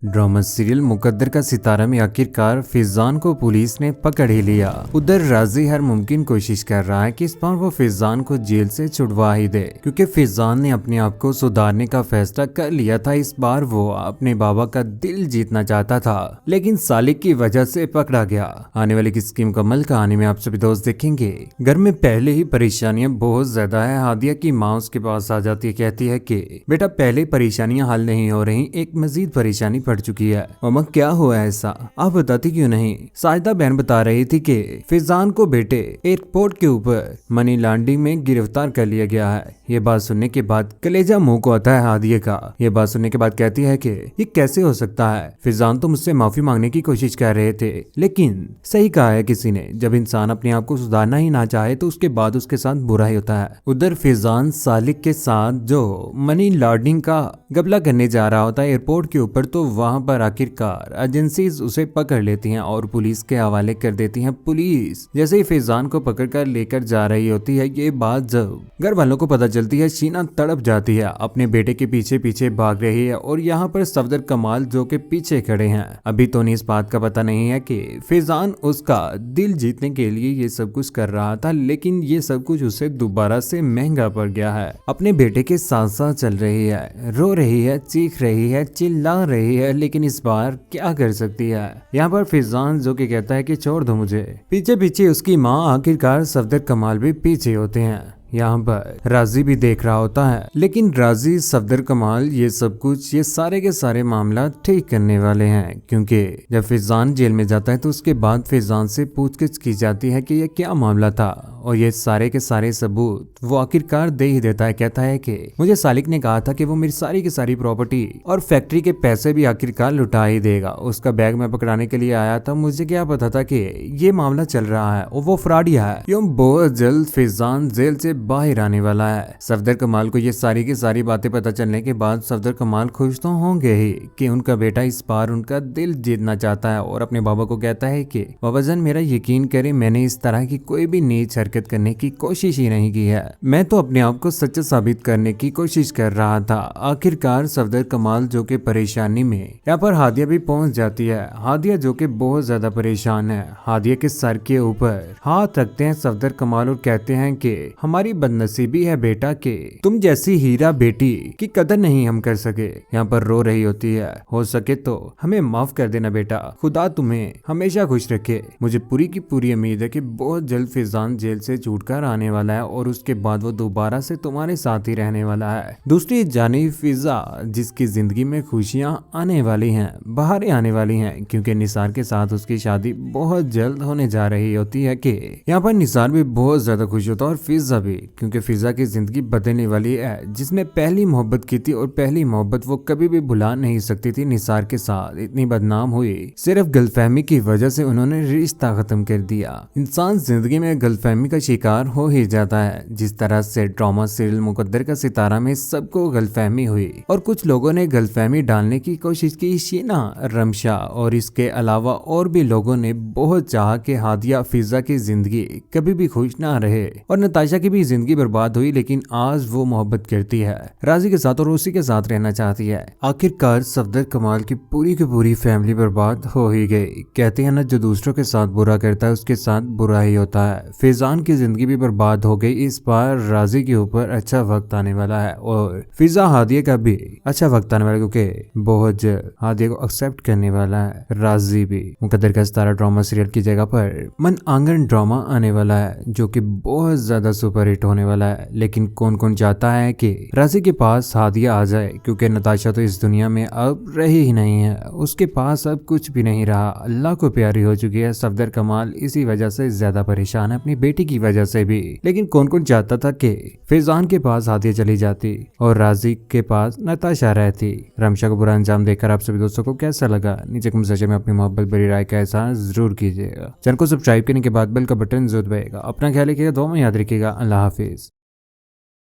Drama serial मुकद्दर का सितारा में आखिरकार फिजान को पुलिस ने पकड़ ही लिया। उधर राजी हर मुमकिन कोशिश कर रहा है कि इस बार वो फिजान को जेल से छुड़वा ही दे, क्योंकि फिजान ने अपने आप को सुधारने का फैसला कर लिया था। इस बार वो अपने बाबा का दिल जीतना चाहता था, लेकिन सालिक की वजह से पकड़ा गया। आने वाली किसकी मुकम्मल कहानी में आप सभी दोस्त देखेंगे। घर में पहले ही परेशानियां बहुत ज्यादा है। हादिया की माँ उसके पास आ जाती है, कहती है कि बेटा पहले परेशानियां हल नहीं हो रही, एक मजीद परेशानी पड़ चुकी है। मम्मा क्या हुआ ऐसा, आप बताती क्यों नहीं। साजिदा बहन बता रही थी कि फिजान को बेटे एयरपोर्ट के ऊपर मनी लॉन्ड्रिंग में गिरफ्तार कर लिया गया है। ये बात सुनने के बाद कलेजा मुंह को आता है हादिया का। ये बात सुनने के बाद कहती है कि ये कैसे हो सकता है, फिजान तो मुझसे माफी मांगने की कोशिश कर रहे थे। लेकिन सही कहा है किसी ने, जब इंसान अपने आप को सुधारना ही ना चाहे तो उसके बाद उसके साथ बुरा ही होता है। उधर फिजान सालिक के साथ जो मनी लॉन्ड्रिंग का गबला करने जा रहा होता है एयरपोर्ट के ऊपर, तो वहां पर आखिरकार एजेंसीज उसे पकड़ लेती हैं और पुलिस के हवाले कर देती हैं। पुलिस जैसे ही फैजान को पकड़कर लेकर जा रही होती है, ये बात जब घर वालों को पता चलती है, शीना तड़प जाती है। अपने बेटे के पीछे पीछे भाग रही है और यहाँ पर सफदर कमाल जो के पीछे खड़े हैं। अभी तो उन्हें इस बात का पता नहीं है कि फैजान उसका दिल जीतने के लिए ये सब कुछ कर रहा था, लेकिन ये सब कुछ उसे दोबारा से महंगा पड़ गया है। अपने बेटे के साथ साथ चल रही है, रो रही है, चीख रही है, चिल्ला रही है, लेकिन इस बार क्या कर सकती है। यहाँ पर फिजान जो कि कहता है कि छोड़ दो मुझे। पीछे पीछे उसकी माँ आखिरकार सफदर कमाल भी पीछे होते हैं। यहाँ पर राजी भी देख रहा होता है, लेकिन राजी सफदर कमाल ये सब कुछ, ये सारे के सारे मामला ठीक करने वाले हैं, क्योंकि जब फिजान जेल में जाता है तो उसके बाद फिजान से पूछगिछ की जाती है कि ये क्या मामला था, और ये सारे के सारे सबूत वो आखिरकार दे ही देता है। कहता है कि मुझे सालिक ने कहा था कि वो मेरी सारी की सारी प्रॉपर्टी और फैक्ट्री के पैसे भी आखिरकार लुटा ही देगा। उसका बैग मैं पकड़ाने के लिए आया था, मुझे क्या पता था कि ये मामला चल रहा है और वो फ्रॉडिया है। यूं बहुत जल्द फिजान जेल से बाहर आने वाला है। सफदर कमाल को ये सारी की सारी बातें पता चलने के बाद सफदर कमाल खुश तो होंगे ही कि उनका बेटा इस बार उनका दिल जीतना चाहता है, और अपने बाबा को कहता है कि बाबा जान मेरा यकीन करे, मैंने इस तरह की कोई भी नीच हरकत करने की कोशिश ही नहीं की है। मैं तो अपने आप को सच्चा साबित करने की कोशिश कर रहा था। आखिरकार सफदर कमाल जो कि परेशानी में, यहाँ पर हादिया भी पहुंच जाती है। हादिया जो कि बहुत ज्यादा परेशान है। हादिया के सर के ऊपर हाथ रखते हैं सफदर कमाल और कहते हैं कि हमारी बदनसीबी है बेटा के तुम जैसी हीरा बेटी की कदर नहीं हम कर सके। यहाँ पर रो रही होती है, हो सके तो हमें माफ कर देना बेटा, खुदा तुम्हें हमेशा खुश रखे। मुझे पूरी की पूरी उम्मीद है कि बहुत जल्द फिजान जेल से छूटकर आने वाला है और उसके बाद वो दोबारा से तुम्हारे साथ ही रहने वाला है। दूसरी जानिब फिजा जिसकी जिंदगी में खुशियां आने वाली हैं, बाहर आने वाली हैं, क्योंकि निसार के साथ उसकी शादी बहुत जल्द होने जा रही होती है। कि यहाँ पर निसार भी बहुत ज्यादा खुश होता है और फिजा भी, क्योंकि फिजा की जिंदगी बदलने वाली है। जिसने पहली मोहब्बत की थी और पहली मोहब्बत वो कभी भी भुला नहीं सकती थी, निसार के साथ इतनी बदनाम हुई सिर्फ गलतफहमी की वजह से उन्होंने रिश्ता खत्म कर दिया। इंसान जिंदगी में गलतफहमी का शिकार हो ही जाता है। जिस तरह से ड्रामा सीरियल मुकद्दर का सितारा में सबको गलतफहमी हुई और कुछ लोगों ने गलतफहमी डालने की कोशिश की। शीना, रमशा और इसके अलावा और भी लोगों ने बहुत चाहा कि हादिया फिजा की जिंदगी कभी भी खुश ना रहे और नताशा की भी जिंदगी बर्बाद हुई, लेकिन आज वो मोहब्बत करती है राजी के साथ और उसी के साथ रहना चाहती है। आखिरकार सफदर कमाल की पूरी फैमिली बर्बाद हो ही गई। कहते हैं ना, जो दूसरों के साथ बुरा करता है उसके साथ बुरा ही होता है। फिजान की जिंदगी भी बर्बाद हो गई। इस बार राजी के ऊपर अच्छा वक्त आने वाला है और फिजा हादिया का भी अच्छा वक्त आने वाला है, क्योंकि बहुत जल्द हादिया को एक्सेप्ट करने वाला है राजी भी। मुकद्दर का सितारा ड्रामा सीरियल की जगह पर मन आंगन ड्रामा आने वाला है, जो कि बहुत ज्यादा सुपर हिट होने वाला है। लेकिन कौन कौन चाहता है कि राजी के पास हादिया आ जाए, क्योंकि नताशा तो इस दुनिया में अब रही ही नहीं है। उसके पास अब कुछ भी नहीं रहा, अल्लाह को प्यारी हो चुकी है। सफदर कमाल इसी वजह से ज्यादा परेशान है, अपनी बेटी की वजह से भी। लेकिन कौन कौन चाहता था कि फैजान के पास हादिया चली जाती और राजी के पास नताशा रहती। रमशा को बुरा अंजाम देखकर आप सभी दोस्तों को कैसा लगा, नीचे कमेंट सेक्शन में अपनी मोहब्बत भरी राय का एहसास जरूर कीजिएगा। चैनल को सब्सक्राइब करने के बाद बेल का बटन जरूर दबाइएगा। अपना ख्याल रखिएगा, दुआ में याद रखिएगा। अल्लाह हाफिज।